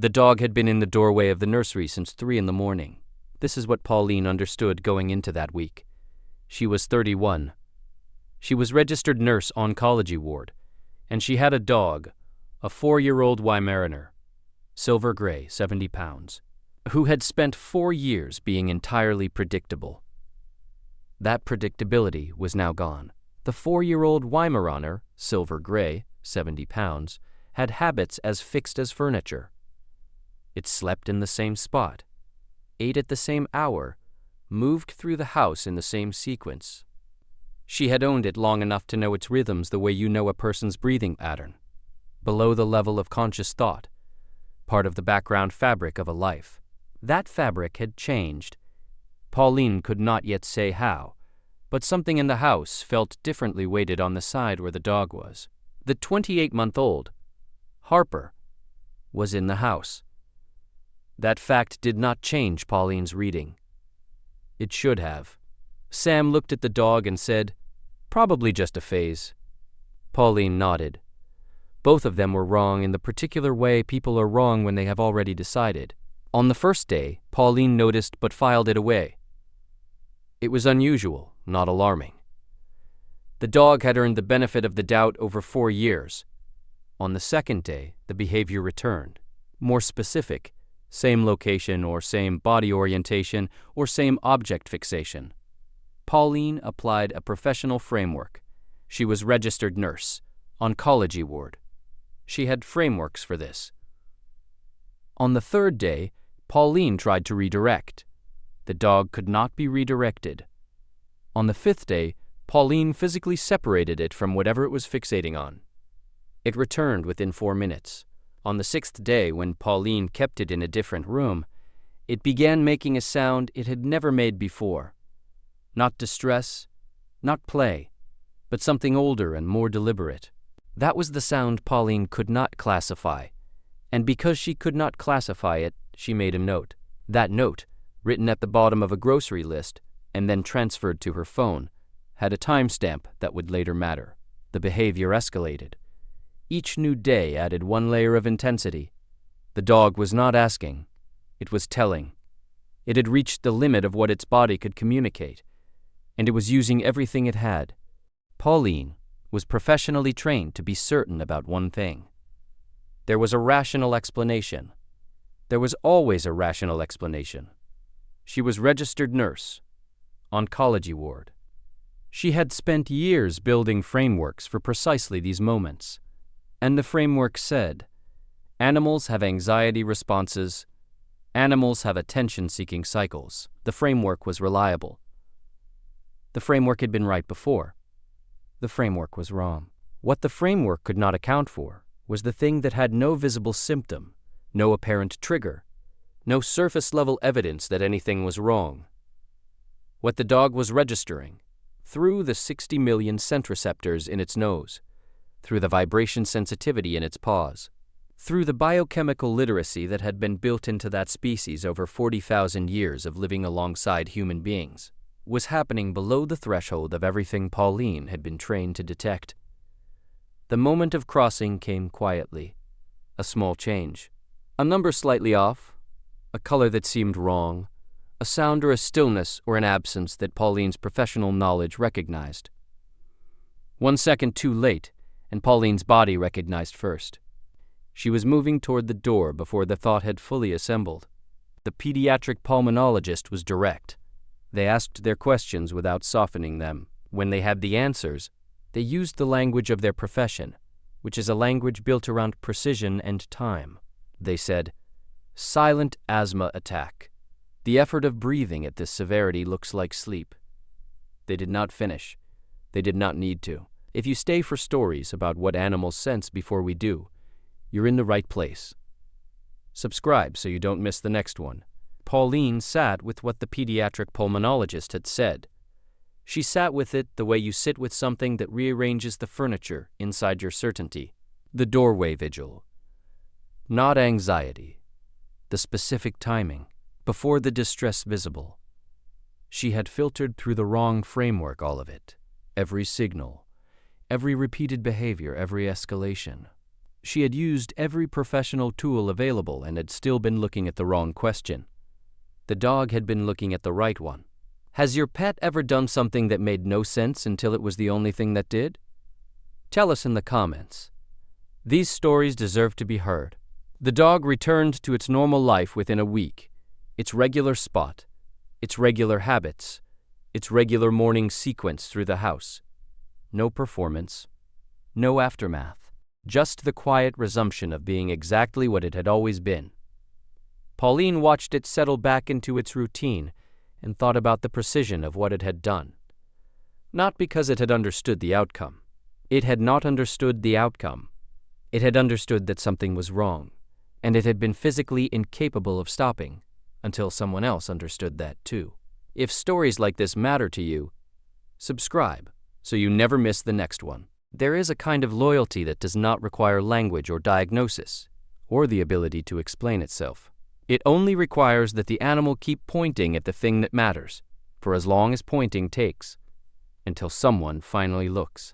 The dog had been in the doorway of the nursery since 3 in the morning. This is what Pauline understood going into that week. She was 31. She was registered nurse oncology ward, and she had a dog, a 4-year-old Weimaraner, silver gray, 70 pounds, who had spent 4 years being entirely predictable. That predictability was now gone. The 4-year-old Weimaraner, silver gray, 70 pounds, had habits as fixed as furniture. It slept in the same spot, ate at the same hour, moved through the house in the same sequence. She had owned it long enough to know its rhythms the way you know a person's breathing pattern, below the level of conscious thought, part of the background fabric of a life. That fabric had changed. Pauline could not yet say how, but something in the house felt differently weighted on the side where the dog was. The 28-month-old, Harper, was in the house. That fact did not change Pauline's reading. It should have. Sam looked at the dog and said, "Probably just a phase." Pauline nodded. Both of them were wrong in the particular way people are wrong when they have already decided. On the first day, Pauline noticed but filed it away. It was unusual, not alarming. The dog had earned the benefit of the doubt over 4 years. On the second day, the behavior returned. More specific, same location or same body orientation or same object fixation. Pauline applied a professional framework. She was registered nurse, oncology ward. She had frameworks for this. On the third day, Pauline tried to redirect. The dog could not be redirected. On the 5th day, Pauline physically separated it from whatever it was fixating on. It returned within 4 minutes. On the 6th day, when Pauline kept it in a different room, it began making a sound it had never made before. Not distress, not play, but something older and more deliberate. That was the sound Pauline could not classify, and because she could not classify it, she made a note. That note, written at the bottom of a grocery list and then transferred to her phone, had a timestamp that would later matter. The behavior escalated. Each new day added 1 layer of intensity. The dog was not asking. It was telling. It had reached the limit of what its body could communicate, and it was using everything it had. Pauline was professionally trained to be certain about one thing. There was a rational explanation. There was always a rational explanation. She was registered nurse, oncology ward. She had spent years building frameworks for precisely these moments. And the framework said, animals have anxiety responses, animals have attention-seeking cycles. The framework was reliable. The framework had been right before. The framework was wrong. What the framework could not account for was the thing that had no visible symptom, no apparent trigger, no surface-level evidence that anything was wrong. What the dog was registering, through the 60 million centroceptors in its nose, through the vibration sensitivity in its paws, through the biochemical literacy that had been built into that species over 40,000 years of living alongside human beings, was happening below the threshold of everything Pauline had been trained to detect. The moment of crossing came quietly, a small change, a number slightly off, a color that seemed wrong, a sound or a stillness or an absence that Pauline's professional knowledge recognized. 1 second too late, and Pauline's body recognized first. She was moving toward the door before the thought had fully assembled. The pediatric pulmonologist was direct. They asked their questions without softening them. When they had the answers, they used the language of their profession, which is a language built around precision and time. They said, "Silent asthma attack. The effort of breathing at this severity looks like sleep." They did not finish. They did not need to. If you stay for stories about what animals sense before we do, you're in the right place. Subscribe so you don't miss the next one. Pauline sat with what the pediatric pulmonologist had said. She sat with it the way you sit with something that rearranges the furniture inside your certainty. The doorway vigil. Not anxiety. The specific timing, before the distress visible. She had filtered through the wrong framework all of it. Every signal. Every repeated behavior, every escalation. She had used every professional tool available and had still been looking at the wrong question. The dog had been looking at the right one. Has your pet ever done something that made no sense until it was the only thing that did? Tell us in the comments. These stories deserve to be heard. The dog returned to its normal life within a week, its regular spot, its regular habits, its regular morning sequence through the house. No performance, no aftermath, just the quiet resumption of being exactly what it had always been. Pauline watched it settle back into its routine and thought about the precision of what it had done. Not because it had understood the outcome. It had not understood the outcome. It had understood that something was wrong, and it had been physically incapable of stopping until someone else understood that too. If stories like this matter to you, subscribe so you never miss the next one. There is a kind of loyalty that does not require language or diagnosis, or the ability to explain itself. It only requires that the animal keep pointing at the thing that matters, for as long as pointing takes, until someone finally looks.